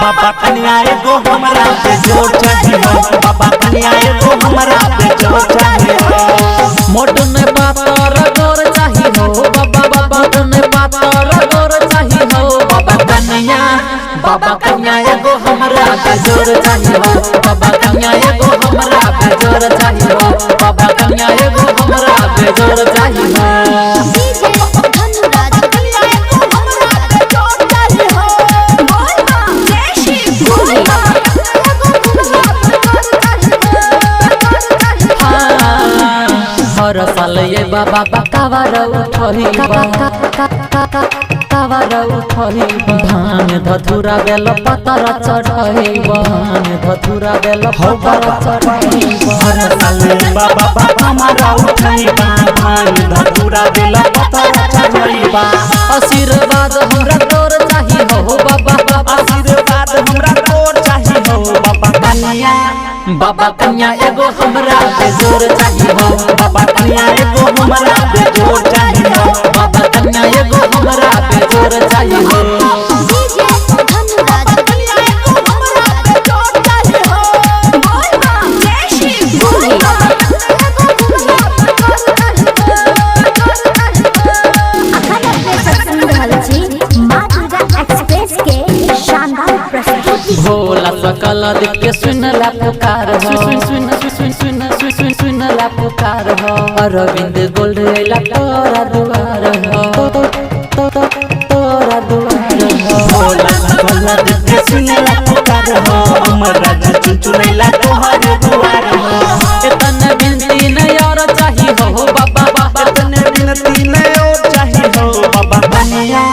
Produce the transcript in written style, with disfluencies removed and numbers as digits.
बाबा कन्या एगो हमरा पे जोर चाहिए बाबा कन्या एगो हमरा पे जोर चाहिए मोटन पातर गोर चाहिए हो बाबा बाबा मोटन पातर गोर चाहिए हो बाबा कन्या एगो हमरा पे जोर चाहिए हो बाबा कन्या एगो हमरा पे जोर चाहिए हो बाबा कन्या एगो हमरा पे जोर चाहिए हो हर साल ये बाबा कावर उठही कावर उठही भांग धतुरा बेल पतर चढ़ही भांग धतुरा बेल पतर चढ़ही हर साल बाबा हमारा उठही भांग धतुरा बेल पतर चढ़ही आशीर्वाद हमरा तोर चाहिए हो बाबा आशीर्वाद हमरा तोर चाहिए हो बाबा कन्या एगो हमरा पे जोर चाहिए हो बाबा कन्या एगो हमरा पे जोर चाहिए हो बाबा कन्या एगो हमरा पे जोर चाहिए हो भोला सकल देख के सुनला पुकार हो सुनला पुकार हो अरविंद गोल्ड अइला तोरा दुआर हो तोरा दुआर हो भोला सकल देख के सुनला पुकार हो अमर राज चुनचुनैला तोहर दुआर हो एतन बिनती नहीं और चाहिए हो बाबा इतने बिनती नहीं और चाहिए हो बाबा कन्या